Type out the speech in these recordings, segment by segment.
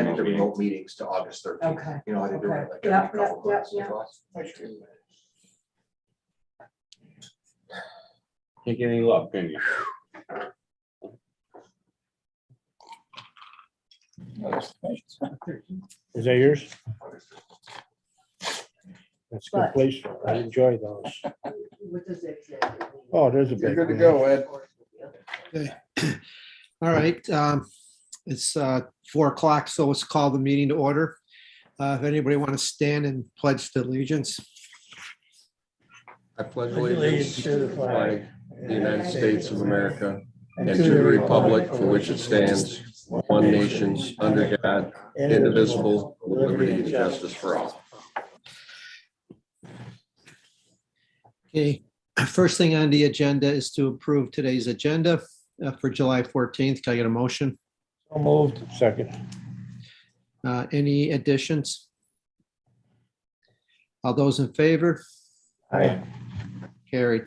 extended the remote meetings to August 13th. Okay. You know, I think they were Okay. like Yeah, every couple yeah, months. Can't get any luck, can you? Is that yours? That's a good But- place. I enjoy those. What does it say? Oh, there's a You're big good to one. go, Ed. Okay. All right, it's 4:00, so let's call the meeting to order. If anybody want to stand and pledge the allegiance. I pledge allegiance to the flag of the United States of America and to the republic for which it stands, one nation, under God, indivisible, with liberty and justice for all. Okay, first thing on the agenda is to approve today's agenda for July 14th. Can I get a motion? So moved. Second. Any additions? All those in favor? Aye. Carried.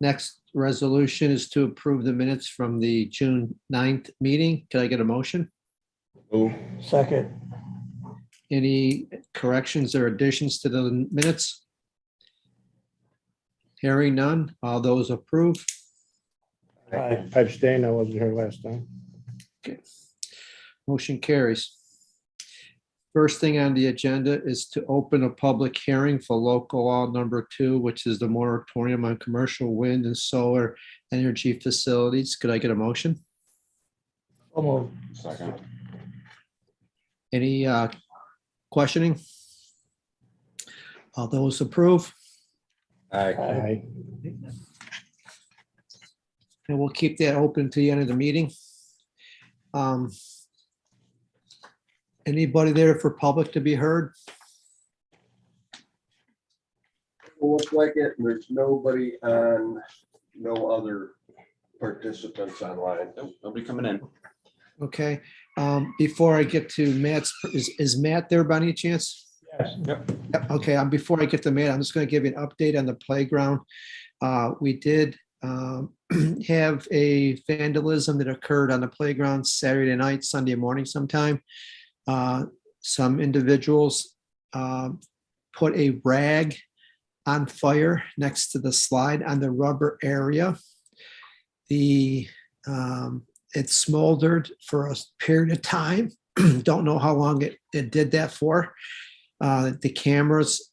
Next resolution is to approve the minutes from the June 9th meeting. Can I get a motion? Move. Second. Any corrections or additions to the minutes? Hearing none. All those approve? I abstain. I wasn't here last time. Motion carries. First thing on the agenda is to open a public hearing for local law number 2, which is the moratorium on commercial wind and solar energy facilities. Could I get a motion? So moved. Second. Any questioning? All those approve? Aye. Aye. And we'll keep that open to the end of the meeting. Anybody there for public to be heard? Looks like it, and there's nobody on, no other participants online. Nope, nobody coming in. Okay, before I get to Matt's, is Matt there by any chance? Yes. Yep, okay, before I get to Matt, I'm just gonna give you an update on the playground. We did have a vandalism that occurred on the playground Saturday night, Sunday morning sometime. Some individuals put a rag on fire next to the slide on the rubber area. It smoldered for a period of time. Don't know how long it did that for. The cameras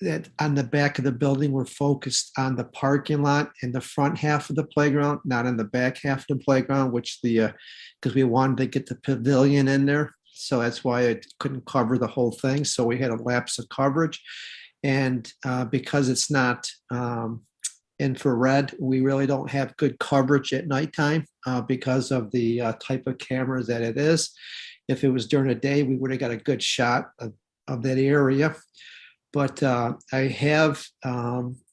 that on the back of the building were focused on the parking lot and the front half of the playground, not on the back half of the playground, which because we wanted to get the pavilion in there. So that's why it couldn't cover the whole thing. So we had a lapse of coverage. And because it's not infrared, we really don't have good coverage at nighttime because of the type of cameras that it is. If it was during the day, we would have got a good shot of that area. But I have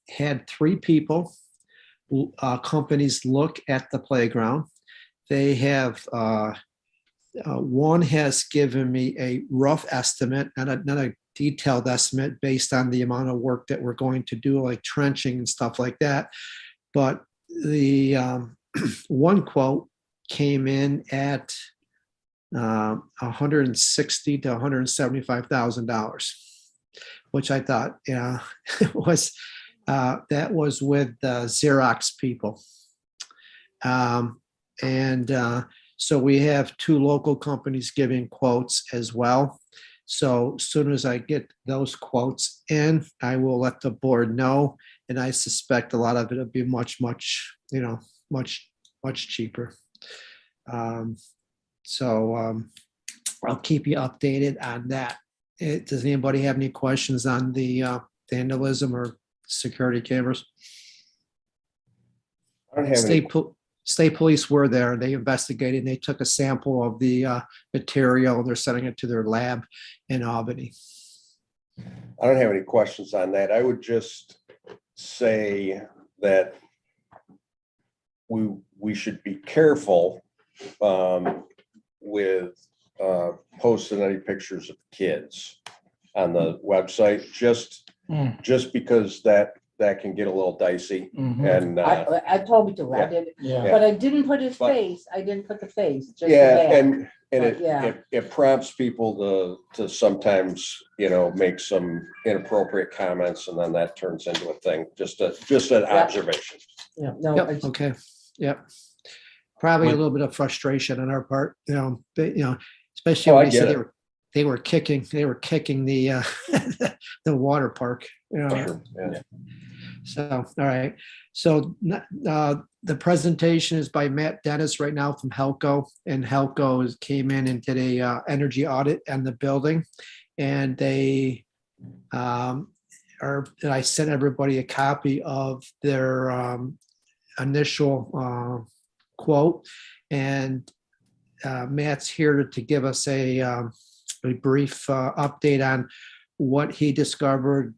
had 3 people, companies look at the playground. They have, one has given me a rough estimate, not a detailed estimate based on the amount of work that we're going to do, like trenching and stuff like that. But the one quote came in at $160,000 to $175,000, which I thought, was that was with the Xerox people. So we have 2 local companies giving quotes as well. So as soon as I get those quotes in, I will let the board know. And I suspect a lot of it will be much cheaper. I'll keep you updated on that. Does anybody have any questions on the vandalism or security cameras? I don't have any. State police were there. They investigated. They took a sample of the material. They're sending it to their lab in Albany. I don't have any questions on that. I would just say that we should be careful with posting any pictures of kids on the website, just because that can get a little dicey. And I told me to, I yeah. did, Yeah. but I didn't put his But- face. I didn't put the face. Just the yeah, back. and And But, yeah. it prompts people to sometimes, make some inappropriate comments, and then that turns into a thing, just an observation. Yeah, no, Yep, okay, yep. Probably a little bit of frustration on our part, but, especially Oh, when I they said get it. they were kicking the the water park. Sure, yeah. So, all right. So the presentation is by Matt Dennis right now from Helco, and Helco came in and did a energy audit on the building, and they and I sent everybody a copy of their initial quote, and Matt's here to give us a brief update on what he discovered,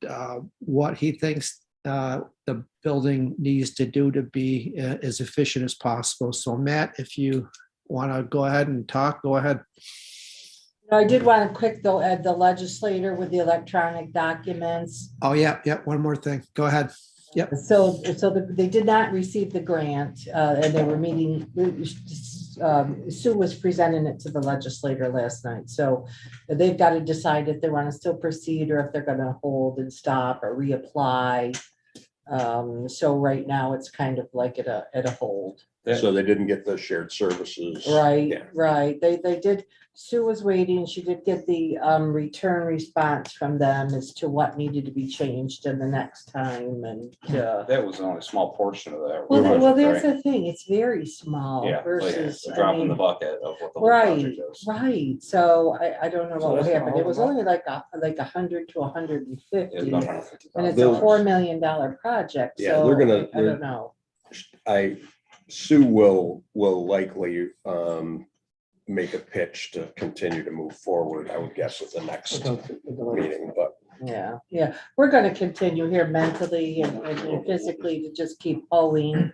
what he thinks the building needs to do to be as efficient as possible. So Matt, if you want to go ahead and talk, go ahead. I did want to quick though, add the legislator with the electronic documents. Oh, yeah, one more thing. Go ahead. Yep. So they did not receive the grant, and they were meeting, Sue was presenting it to the legislator last night. So they've got to decide if they want to still proceed or if they're going to hold and stop or reapply. So right now it's kind of like at a hold. So they didn't get the shared services. Right, Yeah. right. They did, Sue was waiting. She did get the return response from them as to what needed to be changed in the next time, and That was only a small portion of that. well, Right? that's the thing. It's very small Yeah, versus, a I drop in the mean, bucket of what the whole right, project is. right. So I don't know So what that's would not happen. all It was of only like 100 to 150. It's about 150,000. And it's a $4 million project, Yeah, so they're gonna- I don't know. Sue will likely make a pitch to continue to move forward, I would guess, at the next meeting, but Yeah, we're gonna continue here mentally and physically to just keep pulling.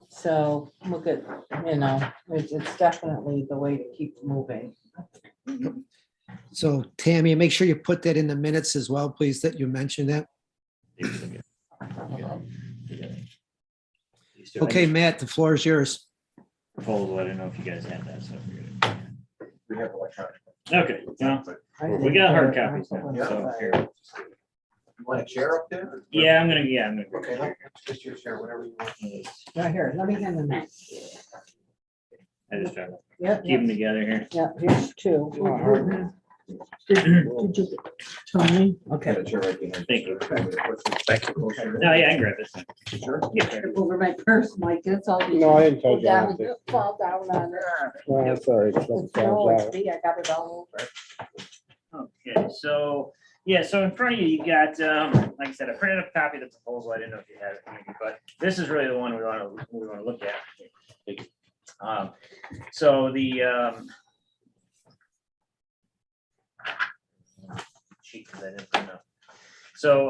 So look at, it's definitely the way to keep moving. So Tammy, make sure you put that in the minutes as well, please, that you mentioned that. Okay, Matt, the floor is yours. Proposal, I didn't know if you guys had that, so I figured. We have electronic. Okay, well, we got hard copies now, so here. You want a chair up there? Yeah, I'm gonna. Okay, just your chair, whatever you want. Right here, let me hand them that. I just try to Yep, keep them together here. yep, here's two. Did you get Tony? Okay. Got a chair right behind Thank you. Thank you. No, yeah, I can grab this. Sure. Yeah. Over my purse, Mike, that's all. No, I didn't Go touch down, anything. fall down on it. No, that's all right. Stuff No, falls it's out. me, I got it all over. Okay, so, yeah, so in front of you, you got, like I said, I printed up a copy of the proposal. I didn't know if you had it, maybe, but this is really the one we want to look at. So sheet, 'cause I didn't print up. So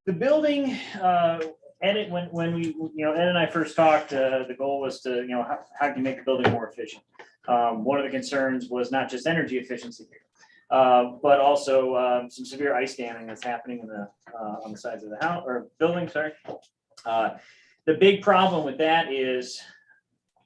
the building, Ed, when we, Ed and I first talked, the goal was to, how can you make the building more efficient? One of the concerns was not just energy efficiency, but also some severe ice damming that's happening in on the sides of the house or building, sorry. The big problem with that is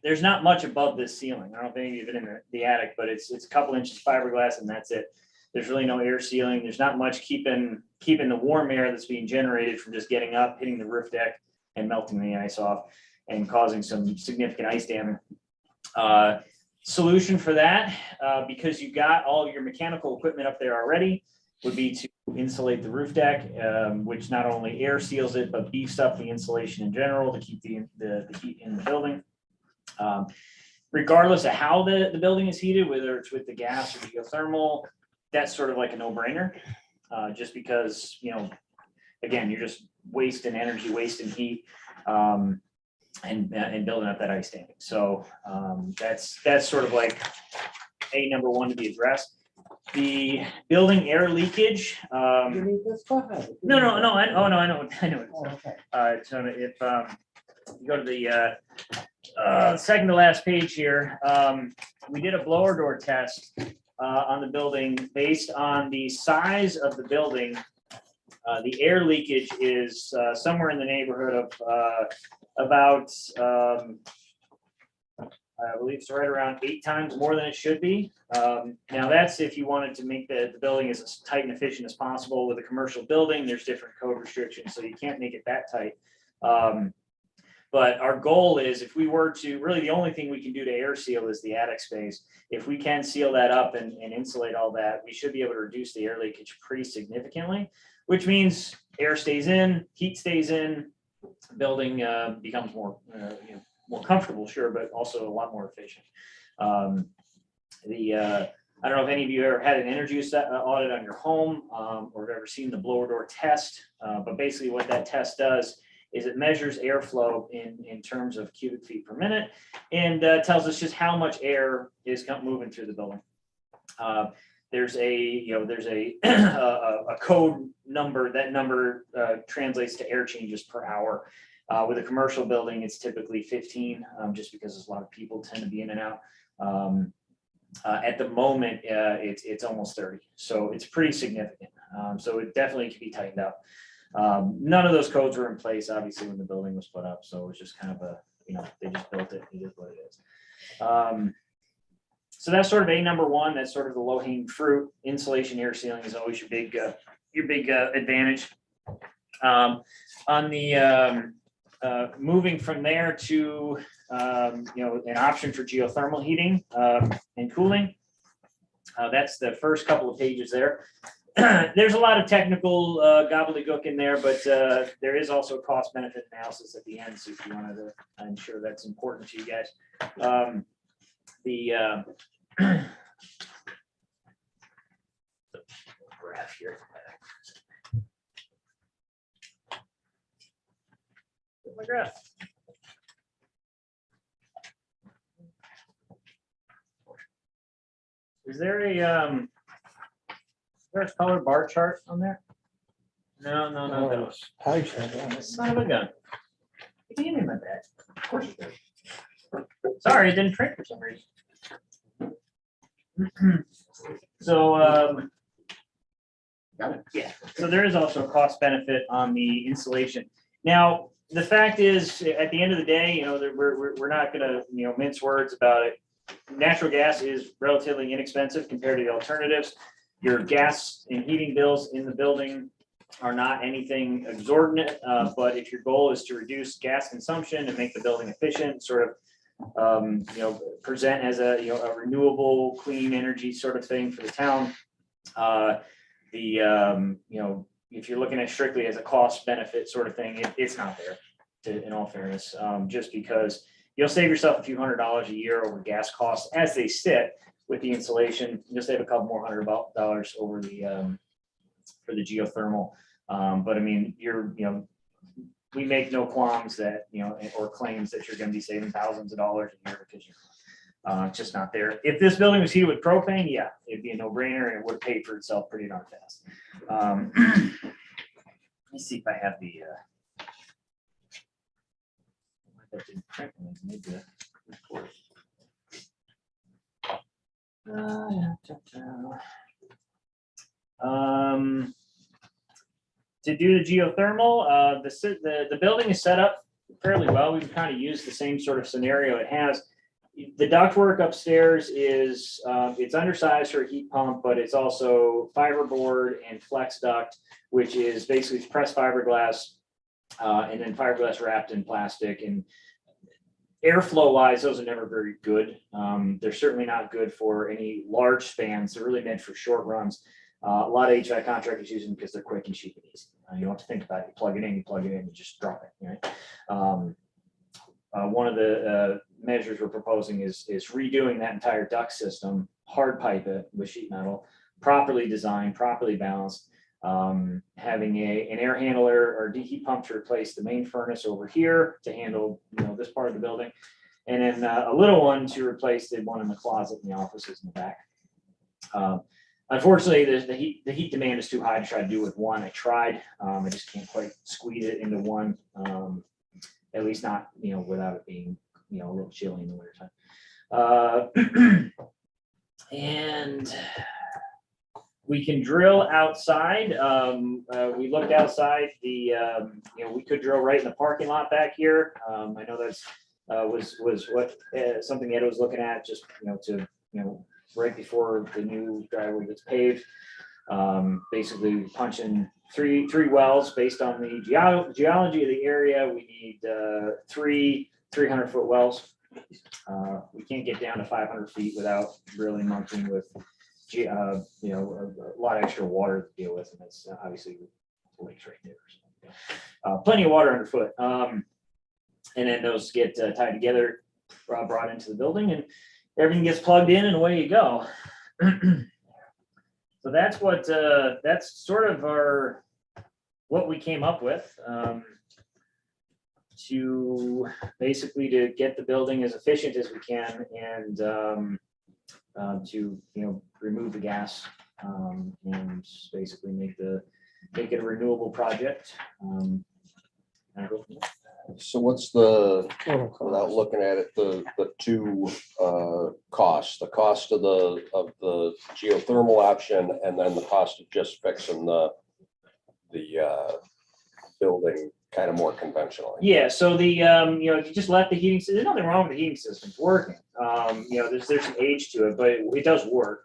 there's not much above this ceiling. I don't think even in the attic, but it's a couple inches fiberglass and that's it. There's really no air sealing. There's not much keeping the warm air that's being generated from just getting up, hitting the roof deck and melting the ice off and causing some significant ice damming. Solution for that, because you got all of your mechanical equipment up there already, would be to insulate the roof deck, which not only air seals it, but beefs up the insulation in general to keep the heat in the building. Regardless of how the building is heated, whether it's with the gas or geothermal, that's sort of like a no-brainer, just because, again, you're just wasting energy, wasting heat, and building up that ice damming. So that's sort of like number one to be addressed. The building air leakage. You need this? Go ahead. No, I know. Oh, okay. So if you go to the second to last page here, we did a blower door test on the building based on the size of the building. The air leakage is somewhere in the neighborhood of about I believe it's right around 8 times more than it should be. Now that's if you wanted to make the building as tight and efficient as possible. With a commercial building, there's different code restrictions, so you can't make it that tight. But our goal is, if we were to, really the only thing we can do to air seal is the attic space. If we can seal that up and insulate all that, we should be able to reduce the air leakage pretty significantly, which means air stays in, heat stays in, building becomes more, more comfortable, sure, but also a lot more efficient. I don't know if any of you ever had an energy audit on your home or have ever seen the blower door test, but basically what that test does is it measures airflow in terms of cubic feet per minute and tells us just how much air is moving through the building. There's a code number. That number translates to air changes per hour. With a commercial building, it's typically 15, just because there's a lot of people tend to be in and out. At the moment, it's almost 30, so it's pretty significant. So it definitely can be tightened up. None of those codes were in place, obviously, when the building was put up, so it was just kind of they just built it. It is what it is. So that's sort of number one. That's sort of the low hanging fruit. Insulation, air sealing is always your big advantage. On the moving from there to an option for geothermal heating and cooling. That's the first couple of pages there. There's a lot of technical gobbledygook in there, but there is also a cost benefit analysis at the end. So if you wanted to, I'm sure that's important to you guys. Graph here. My graph. Is there a color bar chart on there? No. Son of a gun. It gave me my bag. Of course it did. Sorry, it didn't print for some reason. So yeah, so there is also a cost benefit on the insulation. Now, the fact is, at the end of the day, we're not going to mince words about it. Natural gas is relatively inexpensive compared to the alternatives. Your gas and heating bills in the building are not anything exorbitant, but if your goal is to reduce gas consumption and make the building efficient, sort of present as a renewable, clean energy sort of thing for the town, if you're looking at strictly as a cost benefit sort of thing, it's not there. In all fairness, just because you'll save yourself a few $100s a year over gas costs as they sit with the insulation. You'll save a couple more $100 over the for the geothermal. But I mean, we make no qualms that or claims that you're going to be saving thousands of dollars a year because it's just not there. If this building was heated with propane, yeah, it'd be a no-brainer and it would have paid for itself pretty darn fast. Let me see if I have the. That didn't print when I made the report. To do the geothermal, the building is set up fairly well. We've kind of used the same sort of scenario it has. The ductwork upstairs is it's undersized for a heat pump, but it's also fiberboard and flex duct, which is basically pressed fiberglass and then fiberglass wrapped in plastic. And airflow wise, those are never very good. They're certainly not good for any large spans. They're really meant for short runs. A lot of HVAC contractors use them because they're quick and cheap and easy. You don't have to think about it. You plug it in, you just drop it. Right? One of the measures we're proposing is redoing that entire duct system, hard pipe it with sheet metal, properly designed, properly balanced, having an air handler or heat pump to replace the main furnace over here to handle this part of the building, and then a little one to replace the one in the closet in the offices in the back. Unfortunately, the heat demand is too high to try to do with one. I tried, I just can't quite squeeze it into one, at least not without it being a little chilly in the wintertime. And we can drill outside. We looked outside we could drill right in the parking lot back here. I know that's was what, something Ed was looking at, just, right before the new driveway gets paved. Basically punching three wells based on the geology of the area. We need three 300-foot wells. We can't get down to 500 feet without really monkeying with, a lot of extra water to deal with, and it's obviously the lake's right there. So, plenty of water underfoot. And then those get tied together, brought into the building, and everything gets plugged in, and away you go. So that's what that's sort of what we came up with, to basically to get the building as efficient as we can, and to remove the gas, and basically make it a renewable project. And go from there. So what's without looking at it, the two costs, the cost of the geothermal option, and then the cost of just fixing the building kind of more conventionally? Yeah, so the if you just let the heating system, there's nothing wrong with the heating system, it's working. There's some age to it, but it does work.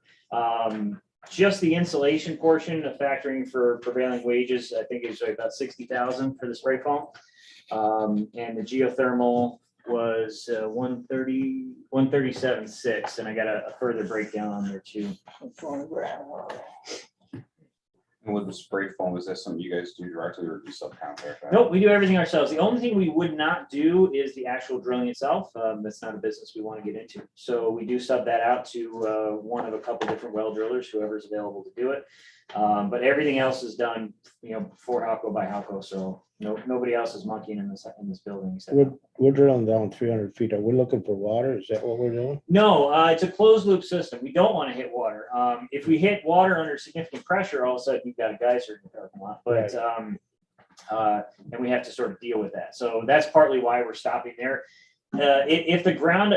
Just the insulation portion of factoring for prevailing wages, I think is about 60,000 for the spray foam. And the geothermal was 137.6, and I got a further breakdown on there too. And with the spray foam, is that something you guys do directly or do subcontract? Nope, we do everything ourselves. The only thing we would not do is the actual drilling itself. That's not a business we want to get into. So we do sub that out to one of a couple different well drillers, whoever's available to do it. But everything else is done, for Halco by Halco. So nobody else is monkeying in this building. Except We're drilling down 300 feet. Are we looking for water? Is that what we're doing? No, it's a closed loop system. We don't want to hit water. If we hit water under significant pressure, all of a sudden you've got a geyser in the parking lot. But and we have to sort of deal with that. So that's partly why we're stopping there. If the ground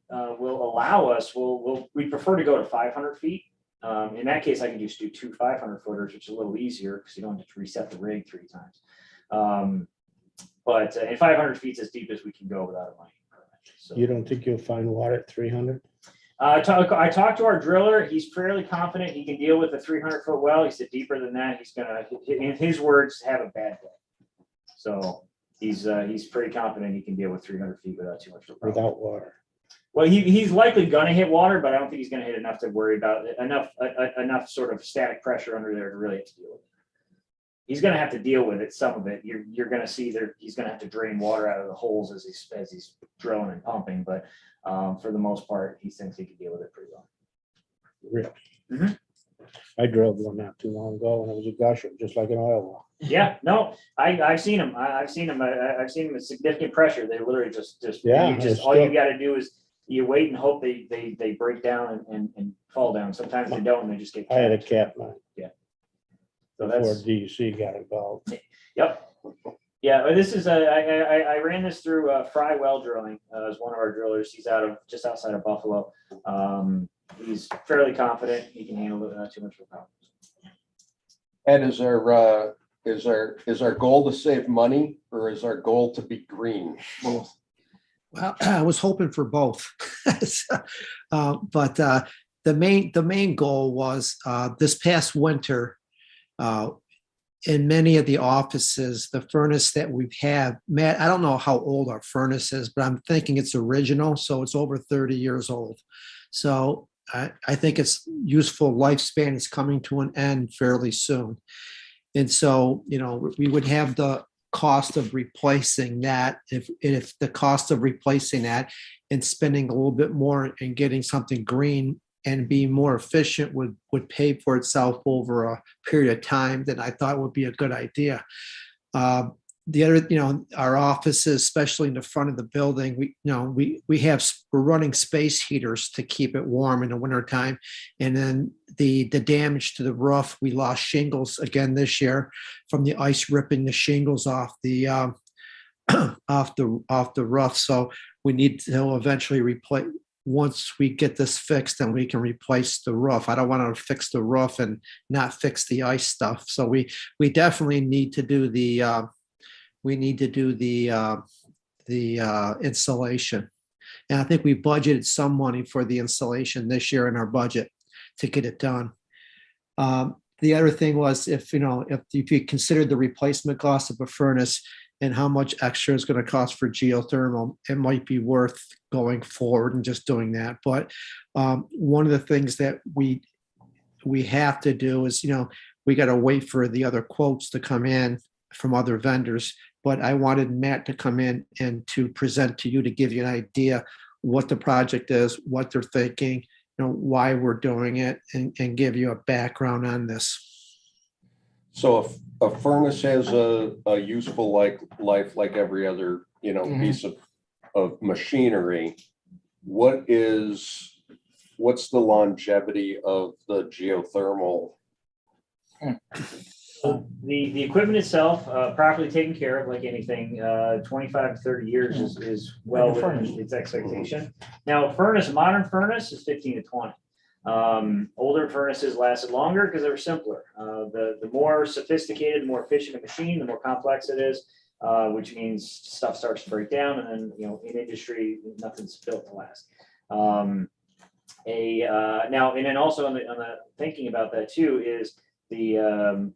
will allow us, we prefer to go to 500 feet. In that case, I can just do two 500-footers, which is a little easier because you don't have to reset the rig 3 times. But in 500 feet is as deep as we can go without a mining permit. So, You don't think you'll find water at 300? I talked to our driller. He's fairly confident he can deal with a 300-foot well. He said deeper than that, he's gonna, in his words, have a bad day. So he's pretty confident he can deal with 300 feet without too much of a problem. Without water? Well, he's likely gonna hit water, but I don't think he's gonna hit enough to worry about it. Enough sort of static pressure under there to really have to deal with it. He's gonna have to deal with it. Some of it, you're gonna see there. He's gonna have to drain water out of the holes as he's drilling and pumping. But for the most part, he thinks he can deal with it pretty well. Really? Mhm. I drilled one not too long ago and it was a gusher, just like an oil well. Yeah, no, I've seen him. I've seen him at significant pressure. They literally just Yeah, all you got to do is you wait and hope they break down and fall down. Sometimes they don't, and they just get. I had a capped. cap mine So before that's DEC got involved. Yep. Yeah, this is I ran this through Fry Well Drilling as one of our drillers. He's just outside of Buffalo. He's fairly confident he can handle it without too much of a problem. Ed, is our goal to save money, or is our goal to be green? Well, I was hoping for both. But the main goal was this past winter, in many of the offices, the furnace that we've had, Matt, I don't know how old our furnace is, but I'm thinking it's original, so it's over 30 years old. So I think its useful lifespan is coming to an end fairly soon. And so, we would have the cost of replacing that, if the cost of replacing that and spending a little bit more and getting something green and being more efficient would pay for itself over a period of time, then I thought would be a good idea. The other, our offices, especially in the front of the building, we're running space heaters to keep it warm in the wintertime. And then the damage to the roof, we lost shingles again this year from the ice ripping the shingles off the off the roof. So we need to eventually replace. Once we get this fixed, then we can replace the roof. I don't want to fix the roof and not fix the ice stuff. So we definitely need to do the the installation. And I think we budgeted some money for the installation this year in our budget to get it done. The other thing was if you considered the replacement cost of a furnace and how much extra is going to cost for geothermal, it might be worth going forward and just doing that. But one of the things that we have to do is, we got to wait for the other quotes to come in from other vendors. But I wanted Matt to come in and to present to you to give you an idea what the project is, what they're thinking, why we're doing it, and give you a background on this. So if a furnace has a useful life like every other, piece of machinery, what's the longevity of the geothermal? The equipment itself, properly taken care of, like anything, 25 to 30 years is well within its expectation. Now, a modern furnace is 15 to 20. Older furnaces lasted longer because they were simpler. The more sophisticated, more efficient a machine, the more complex it is, which means stuff starts to break down, and then in industry, nothing's built to last. Now, and then also on the thinking about that too is the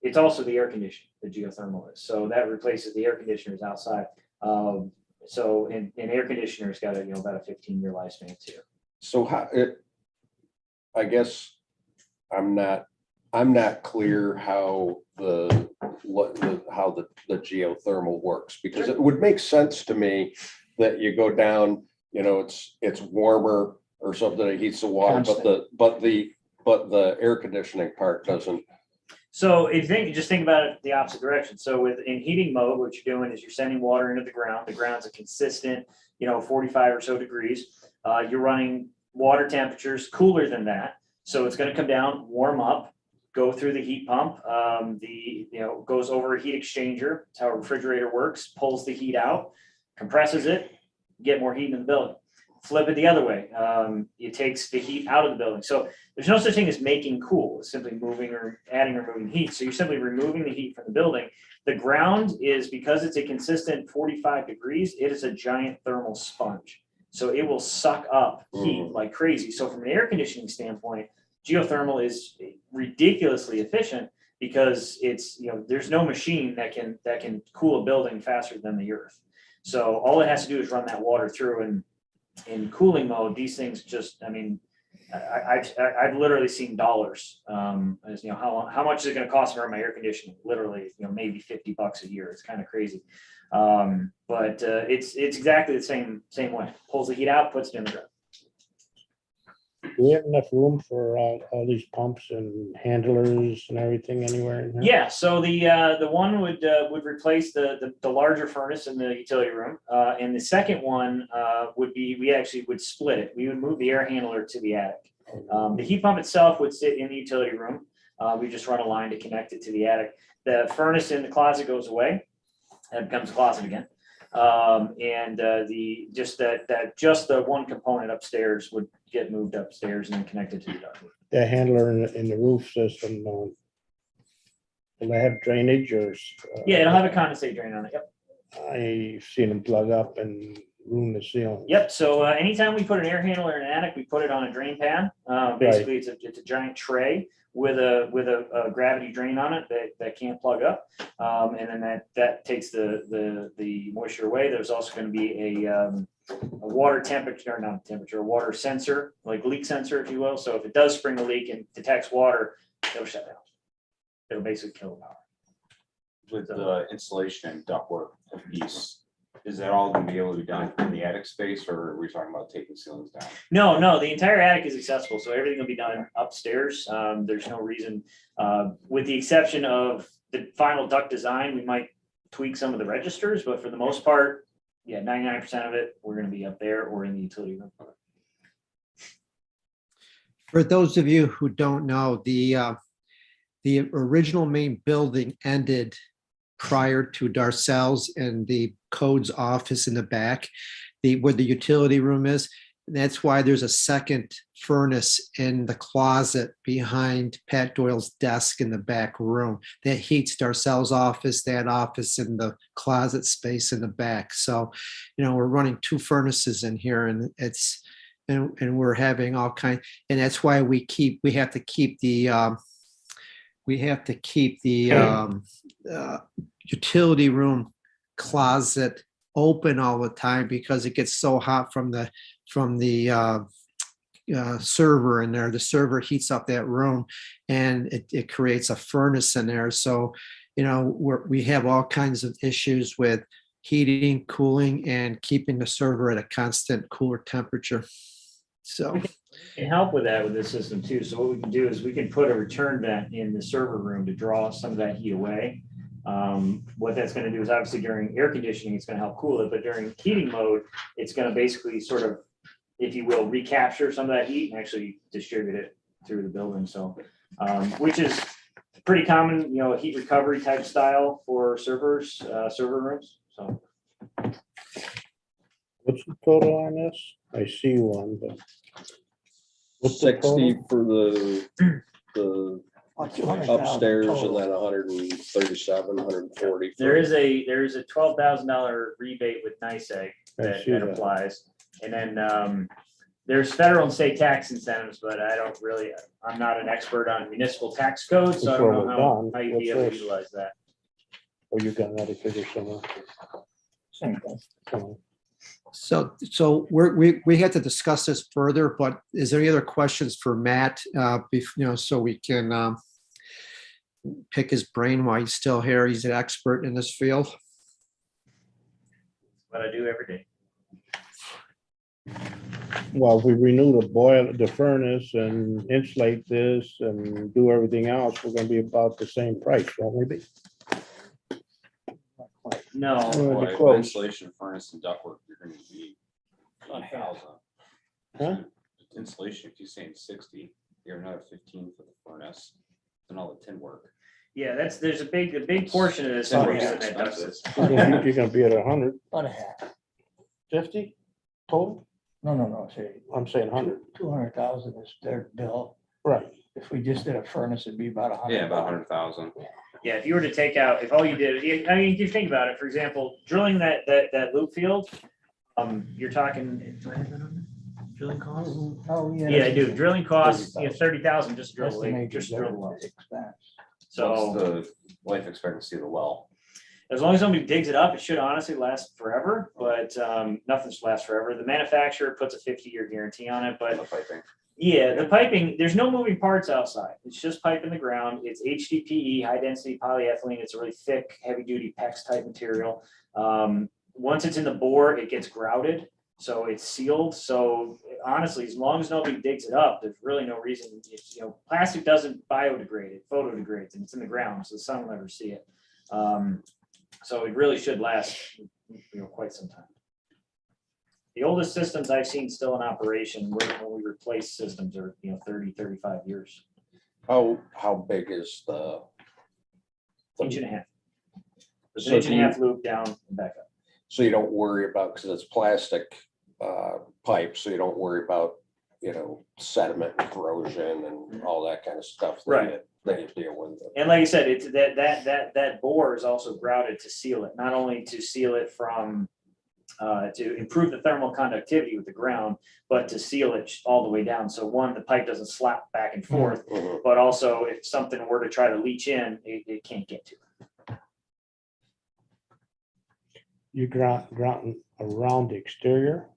it's also the air conditioning, the geothermal is. So that replaces the air conditioners outside. So an air conditioner's got about a 15-year lifespan too. So I guess I'm not clear how the geothermal works, because it would make sense to me that you go down, it's warmer or something that heats the water, but the air conditioning part doesn't. So just think about it the opposite direction. So in heating mode, what you're doing is you're sending water into the ground. The ground's a consistent, 45 or so degrees. You're running water temperatures cooler than that. So it's going to come down, warm up, go through the heat pump. Goes over a heat exchanger. That's how a refrigerator works, pulls the heat out, compresses it, get more heat in the building. Flip it the other way. It takes the heat out of the building. So there's no such thing as making cool. It's simply moving or adding or moving heat. So you're simply removing the heat from the building. The ground is, because it's a consistent 45 degrees, it is a giant thermal sponge. So it will suck up heat like crazy. So from an air conditioning standpoint, geothermal is ridiculously efficient because it's, there's no machine that can cool a building faster than the earth. So all it has to do is run that water through, and in cooling mode, these things just, I've literally seen dollars. As how much is it going to cost me to run my air conditioning? Literally, maybe $50 a year. It's kind of crazy. But it's exactly the same way. Pulls the heat out, puts it in the ground. Do we have enough room for all these pumps and handlers and everything anywhere in here? Yeah, so the one would replace the larger furnace in the utility room, and the second one we actually would split it. We would move the air handler to the attic. The heat pump itself would sit in the utility room. We just run a line to connect it to the attic. The furnace in the closet goes away. It becomes a closet again. And the one component upstairs would get moved upstairs and then connected to the ductwork. The handler in the roof system, will they have drainage or? Yeah, it'll have a condensate drain on it. Yep. I've seen them plug up and ruin the ceiling. Yep. So anytime we put an air handler in an attic, we put it on a drain pan. Basically, it's a giant tray with a gravity drain on it that can't plug up, and then that takes the moisture away. There's also going to be a water temperature, not temperature, a water sensor, like leak sensor, if you will. So if it does spring a leak and detects water, it'll shut down. It'll basically kill the power. With the installation and ductwork piece, is that all going to be able to be done in the attic space, or are we talking about taking ceilings down? No, the entire attic is accessible, so everything will be done upstairs. There's no reason, with the exception of the final duct design, we might tweak some of the registers, but for the most part, 99% of it, we're going to be up there or in the utility room. For those of you who don't know, the original main building ended prior to Darcel's and the codes office in the back, where the utility room is. That's why there's a second furnace in the closet behind Pat Doyle's desk in the back room that heats Darcel's office, that office, and the closet space in the back. So, we're running 2 furnaces in here, and and we're having all kind, and that's why we have to keep the utility room closet open all the time because it gets so hot from the server in there. The server heats up that room, and it creates a furnace in there. So, we have all kinds of issues with heating, cooling, and keeping the server at a constant cooler temperature. So Can help with that with this system too. So what we can do is we can put a return vent in the server room to draw some of that heat away. What that's going to do is obviously during air conditioning, it's going to help cool it, but during heating mode, it's going to basically sort of, if you will, recapture some of that heat and actually distribute it through the building. So, which is pretty common, heat recovery type style for server rooms. So. What's the total on this? I see one, but. What's the 60 total? for the upstairs and then 137, 140. There is a $12,000 rebate with NICEAG I that see that. applies. And then there's federal and state tax incentives, but I'm not an expert on municipal tax code, so I don't know how you'd be able to utilize that. Or you got another figure somewhere? Same thing. So, So we had to discuss this further, but is there any other questions for Matt? So we can pick his brain while he's still here. He's an expert in this field. What I do every day. well, if we renew the furnace and insulate this and do everything else, we're gonna be about the same price, won't we be? No, Well, Boy, close. Insulation, furnace, and ductwork, you're gonna be 8,000. Huh? Insulation, if you're saying 60, you're another 15 for the furnace and all the tin work. yeah, there's a big portion of this. Tin that work's goes in that expensive. ductwork. You're gonna be at 100, About a half. 50 total? No, say I'm saying 100, 200,000 is their bill. right? If we just did a furnace, it'd be about 100. Yeah, about 100,000. Yeah, if you were to take out, if all you did, I mean, if you think about it, for example, drilling that loop field, you're talking. Do I have that on there? Drilling costs? Oh, yeah. Yeah, I do. Drilling costs, 30,000 just to drill the lake, Estimated just to drill the well. expense. What's So the life expectancy of the well? as long as somebody digs it up, it should honestly last forever, but nothing's lasts forever. The manufacturer puts a 50-year guarantee on it, but The piping. yeah, the piping, there's no moving parts outside. It's just pipe in the ground. It's HDPE, high density polyethylene. It's a really thick, heavy duty PEX type material. Once it's in the bore, it gets grouted. So it's sealed. So honestly, as long as nobody digs it up, there's really no reason. Plastic doesn't biodegrade, it photodegrades, and it's in the ground, so the sun will never see it. So it really should last, quite some time. The oldest systems I've seen still in operation, when we replace systems are, 30, 35 years, How big is the? inch and a half. There's an So inch and do a you- half loop down and back up. So you don't worry about, because it's plastic pipe, so you don't worry about, sediment and corrosion and all that kind of stuff. Right. That you deal with. And like I said, it's that bore is also grouted to seal it, not only to seal it from to improve the thermal conductivity with the ground, but to seal it all the way down. So one, the pipe doesn't slap back and forth, Mhm. but also if something were to try to leach in, it can't get to it. You grouting around the exterior?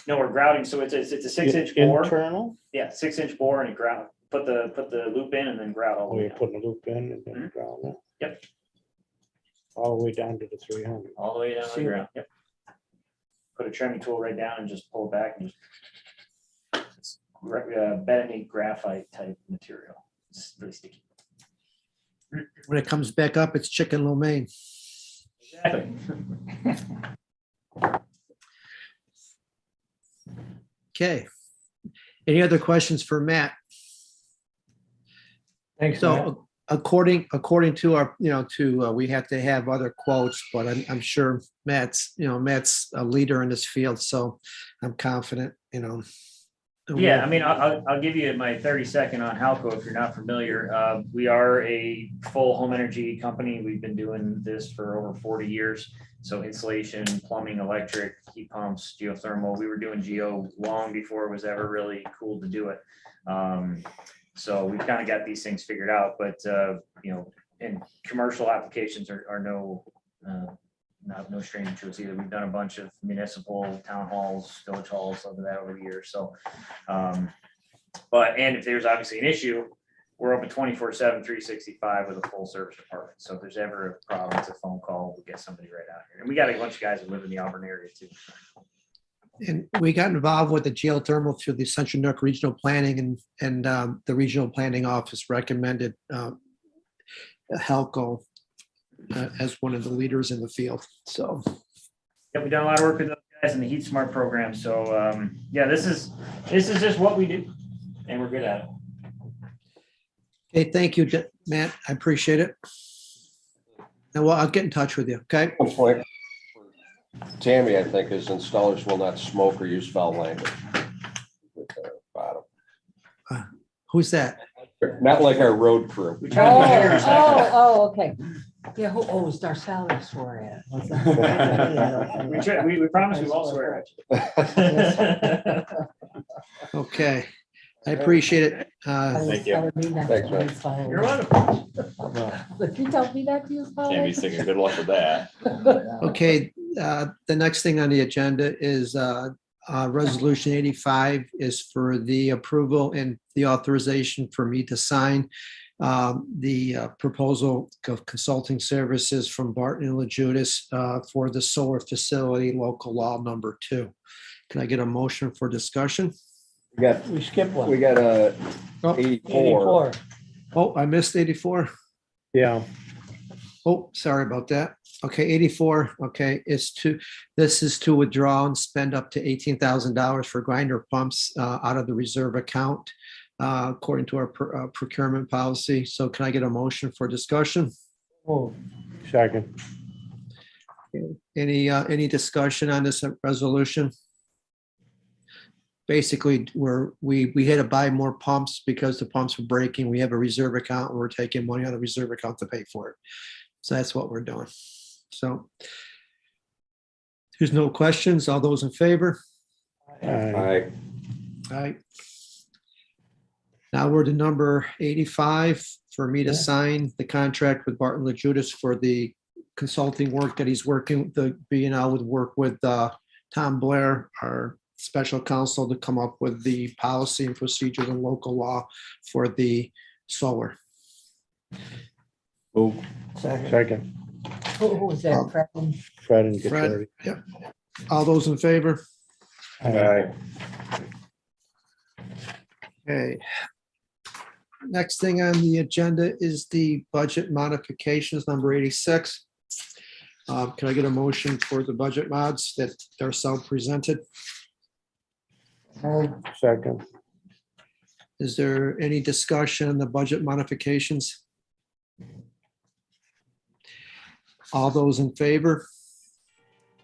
No, we're grouting, so it's a 6-inch bore. Internal? Yeah, 6-inch bore, and you grout, put the loop in and then grout all the Oh, way you're down. putting a loop in and then Mhm. ground it? Yep. All the way down to the 300. All the way down to the See- ground. Yep. Put a trimming tool right down and just pull it back and it's bentonite graphite type material. It's really sticky. When it comes back up, it's chicken lo mein. Exactly. Okay. Any other questions for Matt? Thanks, Matt. So according to our, we have to have other quotes, but I'm sure Matt's a leader in this field, so I'm confident. you know. Yeah, I mean, I'll give you my 30-second on Halco if you're not familiar. We are a full home energy company. We've been doing this for over 40 years. So insulation, plumbing, electric, heat pumps, geothermal. We were doing geo long before it was ever really cool to do it. So we've kind of got these things figured out, but and commercial applications are no stranger to us either. We've done a bunch of municipal town halls, village halls, over the years. So, and if there's obviously an issue, we're open 24/7, 365 with a full service department. So if there's ever a problem, it's a phone call, we'll get somebody right out here. And we got a bunch of guys that live in the Auburn area too. And we got involved with the geothermal through the Central New York Regional Planning, and the Regional Planning Office recommended Halco as one of the leaders in the field. So Yeah, we've done a lot of work with those guys in the Heat Smart program. So yeah, this is just what we do, and we're good at it. okay, thank you, Matt. I appreciate it. And well, I'll get in touch with you. Okay. One point for Tammy, I think, is installers will not smoke or use foul language. With the bottom. Who's that? Not like our road crew. We try to be very respectful. Okay. Yeah, is Darcellus for it? We promise we won't swear at you. Okay. I appreciate it. Thank you. Thanks, man. You're welcome. If you tell me that to use. Tammy's thinking good luck with that. Okay, the next thing on the agenda is Resolution 85 is for the approval and the authorization for me to sign the proposal of consulting services from Barton and LaJudas for the solar facility, local law number 2. Can I get a motion for discussion? We skipped one. We got a Oh, 84. oh, I missed 84. Yeah, Oh, sorry about that. Okay, 84. Okay, this is to withdraw and spend up to $18,000 for grinder pumps out of the reserve account, according to our procurement policy. So can I get a motion for discussion? Oh, second. Any discussion on this resolution? Basically, we had to buy more pumps because the pumps were breaking. We have a reserve account and we're taking money out of the reserve account to pay for it. So that's what we're doing. So there's no questions. All those in favor? Aye. All right. Now we're to number 85 for me to sign the contract with Barton LaJudas for the consulting work that he's working, the B&L would work with Tom Blair, our special counsel, to come up with the policy and procedures and local law for the solar. Move. second. Who was that? Fred? Fred and Fred, Gary. yep. All those in favor? Aye. Okay. Next thing on the agenda is the budget modifications, number 86. Can I get a motion for the budget mods that are self-presented? Second. Is there any discussion on the budget modifications? All those in favor?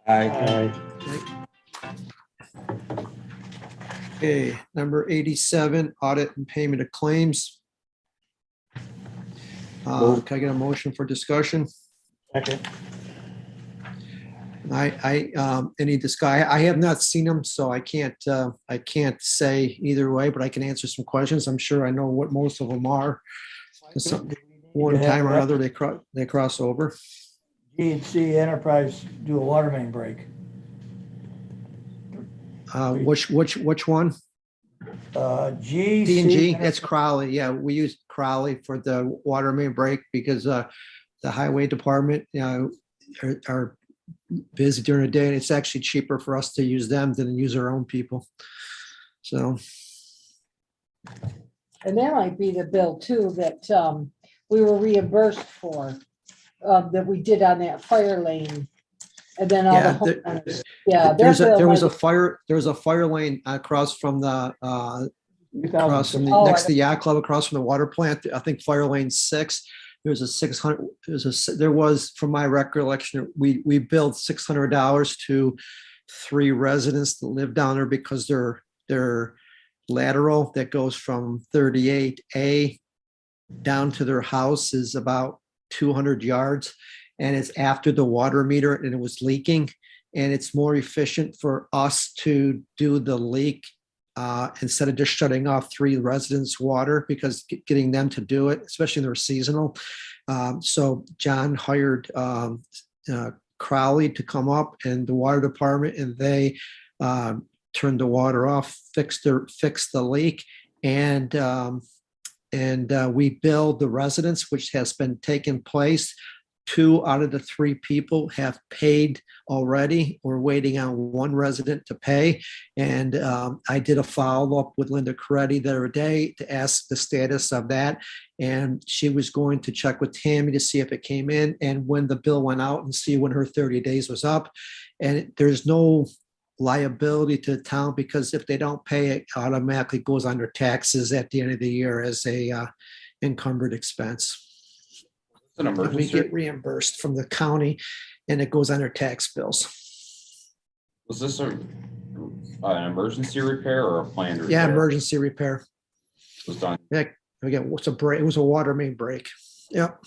Aye. Aye. Okay, number 87, audit and payment of claims. Can I get a motion for discussion? Second. Any discussion? I have not seen them, so I can't say either way, but I can answer some questions. I'm sure I know what most of them are. One time or another, they cross over. G&C Enterprise do a water main break. Which one? G&G. That's Crowley. Yeah, we use Crowley for the water main break because the highway department, are busy during the day, and it's actually cheaper for us to use them than use our own people. So. And that might be the bill too that we were reimbursed for, that we did on that fire lane. And then all Yeah, the homeowners. Yeah. There was a fire lane across from the next to the yacht club, across from the water plant. I think fire lane 6. There's a 600. There was, from my recollection, we billed $600 to 3 residents that live down there because their their lateral that goes from 38A down to their house is about 200 yards. And it's after the water meter and it was leaking. And it's more efficient for us to do the leak instead of just shutting off 3 residents' water, because getting them to do it, especially they're seasonal. So John hired Crowley to come up and the water department, and they turned the water off, fixed the leak, and we billed the residents, which has been taking place. 2 out of the 3 people have paid already. We're waiting on 1 resident to pay. And I did a follow-up with Linda Coretti the other day to ask the status of that. And she was going to check with Tammy to see if it came in and when the bill went out and see when her 30 days was up. And there's no liability to the town, because if they don't pay, it automatically goes under taxes at the end of the year as a encumbered expense. An And we emergency, get reimbursed from the county and it goes under tax bills. was this an emergency repair or a planned repair? Yeah, emergency repair. Was done. Again, what's a break? It was a water main break. Yep.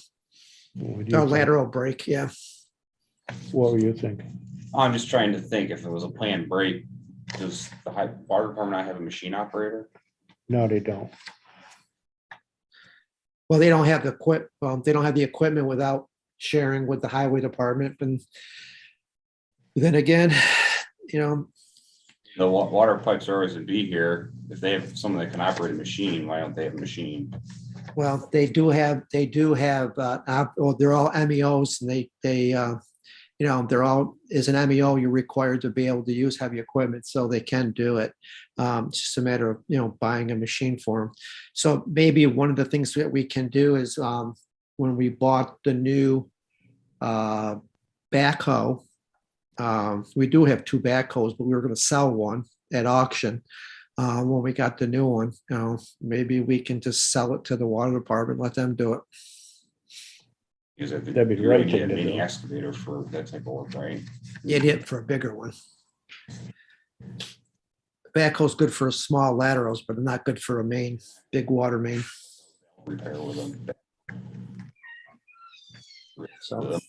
A lateral break. Yeah. What were you thinking? I'm just trying to think if it was a planned break, does the water department not have a machine operator? No, they don't. Well, they don't have they don't have the equipment without sharing with the highway department. And then again, The water pipes are always to be here. If they have someone that can operate a machine, why don't they have a machine? well, they do have, well, they're all MEOs, and they're all, as an MEO, you're required to be able to use heavy equipment, so they can do it. It's just a matter of, buying a machine for them. So maybe one of the things that we can do is when we bought the new backhoe, we do have 2 backhoes, but we were going to sell one at auction. When we got the new one, maybe we can just sell it to the water department, let them do it. Because I think That'd be you the right really need a thing to mini do. excavator for that type of work, right? You did for a bigger one. Backhoe's good for small laterals, but not good for a big water main. Repair with them. So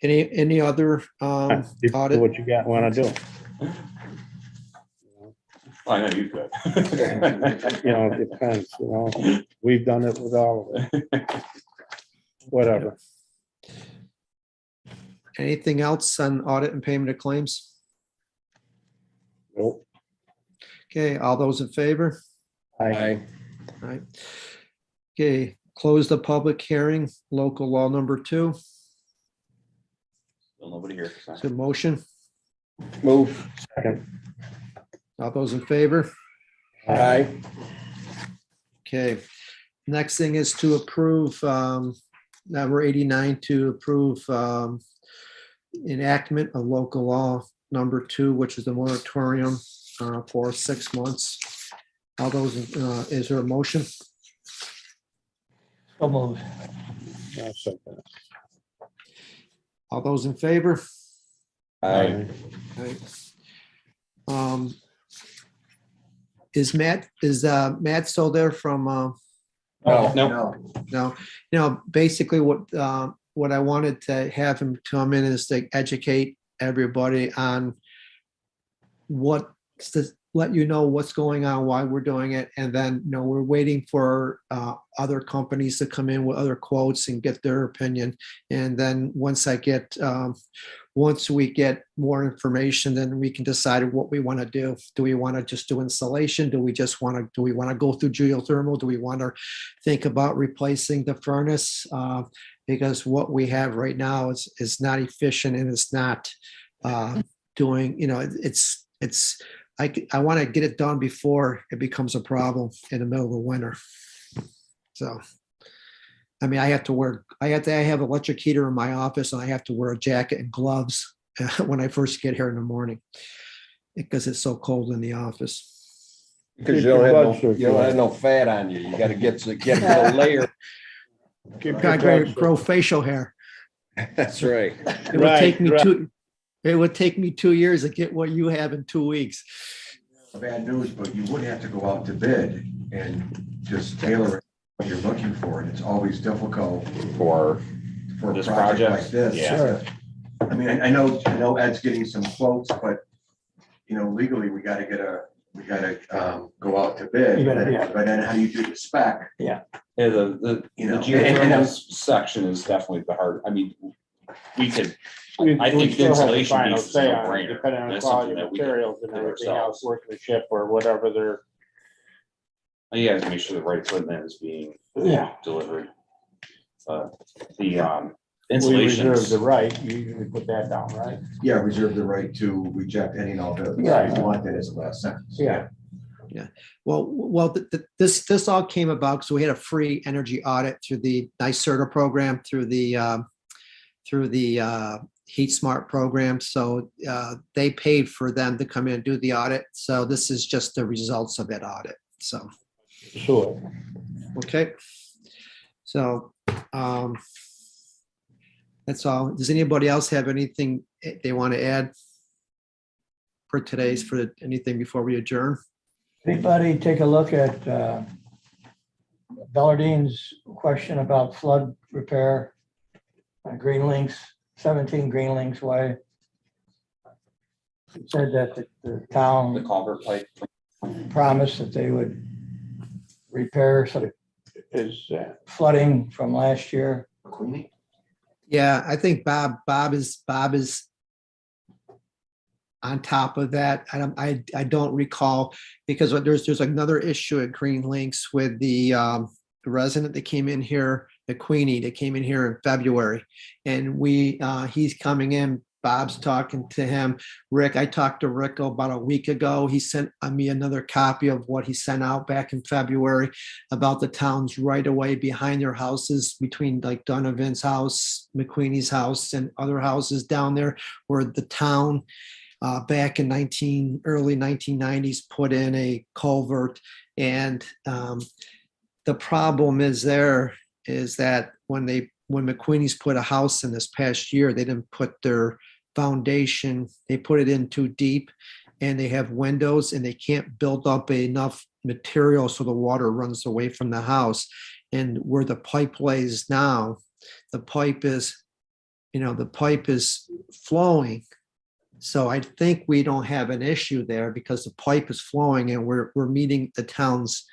any other You do audit? what you got, want to do. I know you could. It depends, we've done it with all of it. Whatever. Anything else on audit and payment of claims? Nope. Okay, all those in favor? Aye. All right. Okay, close the public hearing, local law number 2. Still nobody here. Is there a motion? Move. Second. All those in favor? Aye. Okay, next thing is to approve, number 89, to approve enactment of local law number 2, which is the moratorium for 6 months. All those, is there a motion? So moved. I'll second it. All those in favor? Aye. Right. Is Matt still there from, No. basically what I wanted to have him come in is to educate everybody on to let you know what's going on, why we're doing it. And then, we're waiting for other companies to come in with other quotes and get their opinion. And then once we get more information, then we can decide what we want to do. Do we want to just do insulation? Do we want to go through geothermal? Do we want to think about replacing the furnace? Because what we have right now is not efficient, and it's not doing, I want to get it done before it becomes a problem in the middle of the winter. So, I have an electric heater in my office, and I have to wear a jacket and gloves when I first get here in the morning because it's so cold in the office. Because you don't have no fat on you. You gotta get a layer. Gotta grow facial hair. That's right. It would take me 2 years to get what you have in 2 weeks. bad news, but you would have to go out to bid and just tailor it what you're looking for, and it's always difficult For for a this project like project? this. Yeah. Sure. I mean, I know Ed's getting some quotes, but, you know, legally, we gotta go out to bid. You gotta, yeah. But then how do you do the spec? Yeah, the You know, geothermal section is definitely the hard, I mean, we could, I think the installation piece is a no-brainer. Depending on the That's quality something of that we can materials and do everything ourselves. else, workmanship or whatever they're. You guys make sure the right equipment is being Yeah. delivered. The We installation. reserve the right, you usually put that down, right? Yeah, reserve the right to reject any and all bids. Yeah. You want that as a last sentence. Yeah. Well, this all came about because we had a free energy audit through the NYSERDA program, through the Heat Smart program. So they paid for them to come in and do the audit. So this is just the results of that audit. So, Sure. okay. So that's all. Does anybody else have anything they want to add for anything before we adjourn? Anybody take a look at Bellardine's question about flood repair? Green Links, 17 Green Links Way. It said that the The town culvert pipe. promised that they would repair sort of Is, flooding from last year. Queenie? Yeah, I think Bob is on top of that. I don't recall, because there's another issue at Green Links with the resident that came in here, the Queenie that came in here in February. And he's coming in, Bob's talking to him. Rick, I talked to Rick about a week ago. He sent me another copy of what he sent out back in February about the town's right away behind their houses, between like Donovan's house, McQueenie's house, and other houses down there, where the town back in early 1990s put in a culvert. And the problem is that when McQueenie's put a house in this past year, they didn't put their foundation, they put it in too deep, and they have windows and they can't build up enough material so the water runs away from the house. And where the pipe lays now, the pipe is flowing. So I think we don't have an issue there because the pipe is flowing, and we're meeting the town's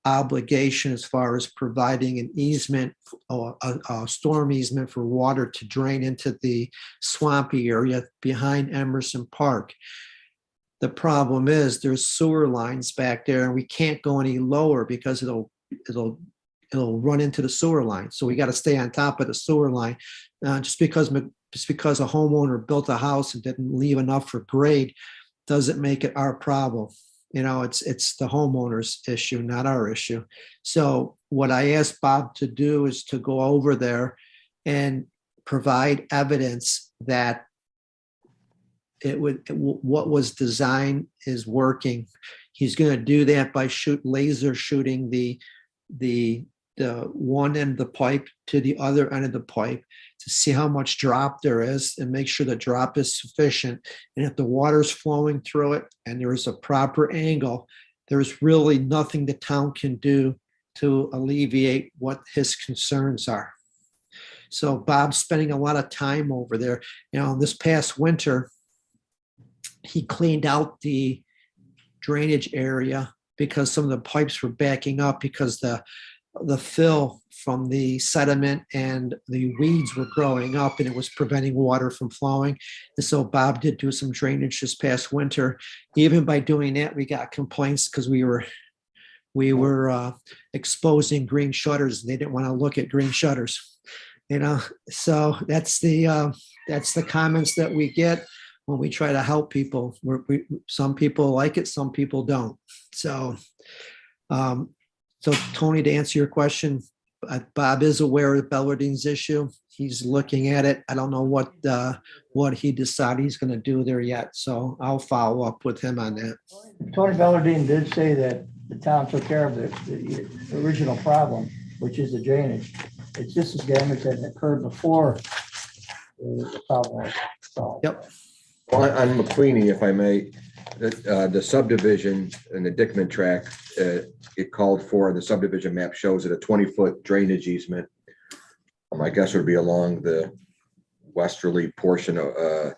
obligation as far as providing an easement, a storm easement for water to drain into the swampy area behind Emerson Park. The problem is there's sewer lines back there, and we can't go any lower because it'll run into the sewer line. So we got to stay on top of the sewer line. Just because a homeowner built a house and didn't leave enough for grade doesn't make it our problem. It's the homeowner's issue, not our issue. So what I asked Bob to do is to go over there and provide evidence that what was designed is working. He's going to do that by laser shooting the one end of the pipe to the other end of the pipe to see how much drop there is and make sure the drop is sufficient. And if the water's flowing through it and there is a proper angle, there's really nothing the town can do to alleviate what his concerns are. So Bob's spending a lot of time over there. This past winter, he cleaned out the drainage area because some of the pipes were backing up because the fill from the sediment and the weeds were growing up, and it was preventing water from flowing. And so Bob did do some drainage this past winter. Even by doing that, we got complaints because we were exposing green shutters, and they didn't want to look at green shutters. So that's the comments that we get when we try to help people. Some people like it, some people don't. So Tony, to answer your question, Bob is aware of Bellardine's issue. He's looking at it. I don't know what he decided he's going to do there yet. So I'll follow up with him on that. Tony Bellardine did say that the town took care of the original problem, which is the drainage. It's just as damage that occurred before the problem was solved. Yep. Well, on McQueenie, if I may, The subdivision in the Dickman tract, it called for, the subdivision map shows it a 20-foot drainage easement. I guess it would be along the westerly portion of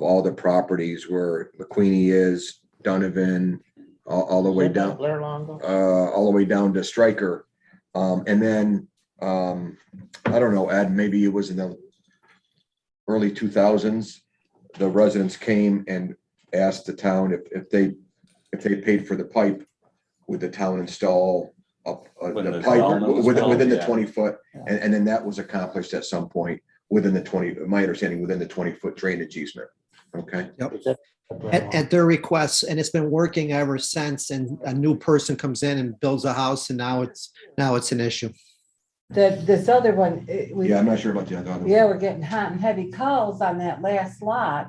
all the properties where McQueenie is, Donovan, all the way down, Blair Longo? all the way down to Stryker. And then, I don't know, Ed, maybe it was in the early 2000s, the residents came and asked the town if they paid for the pipe, would the town install up When the the pipe zone was within the built, yeah. 20-foot? And then that was accomplished at some point within the 20, my understanding, within the 20-foot drainage easement. Okay. At their requests, and it's been working ever since, and a new person comes in and builds a house, and now it's an issue. This other one, Yeah, I'm not sure about the other one. yeah, we're getting hot and heavy calls on that last lot.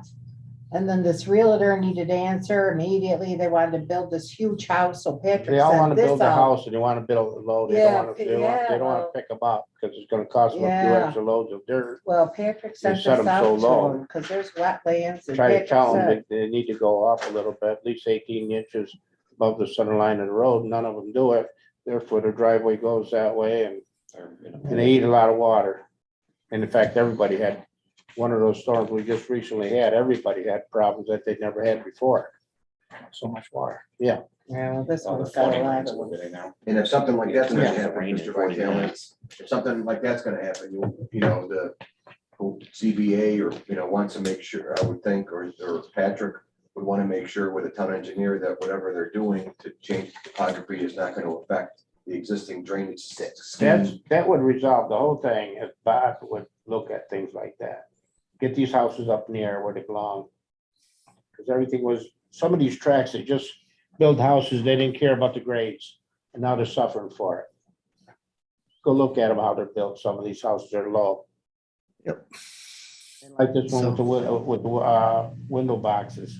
And then this realtor needed to answer immediately. They wanted to build this huge house, so Patrick They all want said to this build a out. house and they want to build a load. They Yeah, don't want to, they don't well- want to pick them up because it's going to cost them a few Yeah. extra loads of dirt. Well, Patrick sent set this 'em so out to low. him, because there's wetlands and Try to Patrick tell them said, that they need to go up a little bit, at least 18 inches above the center line of the road. None of them do it. Therefore, their driveway goes that way and they eat a lot of water. And in fact, everybody had one of those storms we just recently had. Everybody had problems that they'd never had before. So much water. Yeah. yeah, well, this All the one's got a flooding lot lines of. over there now. And if something like that's gonna Yeah. happen, Rain in Mr. 40 Vitale, minutes. if something like that's gonna happen, you know, the CBA or, wants to make sure, I would think, or Patrick would want to make sure with the town engineer that whatever they're doing to change topography is not going to affect the existing drainage scheme. That would resolve the whole thing if Bob would look at things like that. Get these houses up in the air where they belong. Because everything was, some of these tracks, they just build houses, they didn't care about the grades, and now they're suffering for it. Go look at them, how they're built. Some of these houses are low. Yep. Like this one with the window boxes.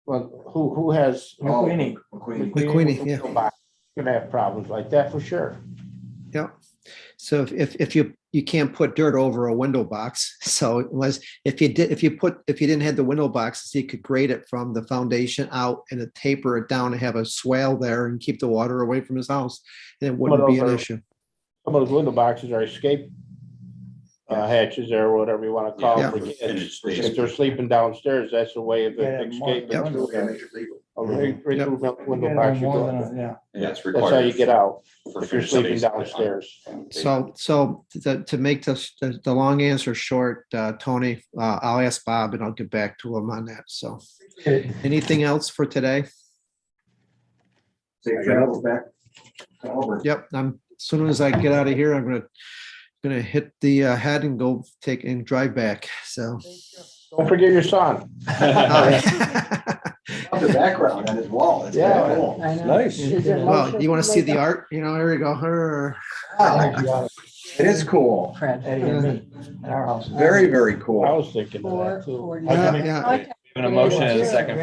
Well, who has? McQueenie. McQueenie, yeah. window box? Gonna have problems like that for sure. Yeah. So if you can't put dirt over a window box, so it was, if you didn't have the window boxes, you could grade it from the foundation out and taper it down and have a swale there and keep the water away from his house. And it wouldn't be an those are- issue. Some of those window boxes are escape hatches or whatever you want to call Yeah. them. for Finished kids. space. If they're sleeping downstairs, that's a way of Yeah, escaping. Yep. through Yeah, make it legal. a right through the window box. you go up. Yeah. Yeah, it's That's how you required. get out for if you're finished sleeping space. downstairs. So to make the long answer short, Tony, I'll ask Bob and I'll get back to him on that. So anything else for today? Safe travels back to Auburn. Yep, as soon as I get out of here, I'm gonna hit the head and go take and drive back. So. Don't forget your son. Love the background on his wall. It's Yeah. kinda cool. I know. Nice. Is there Well, motion you want to see the make art? There you go. Her. Wow, it is cool. up, Fred? Eddie and me at our house. Very, very I cool. was thinking of that too. Four, Yeah, yeah. Okay. Even a motion and a second for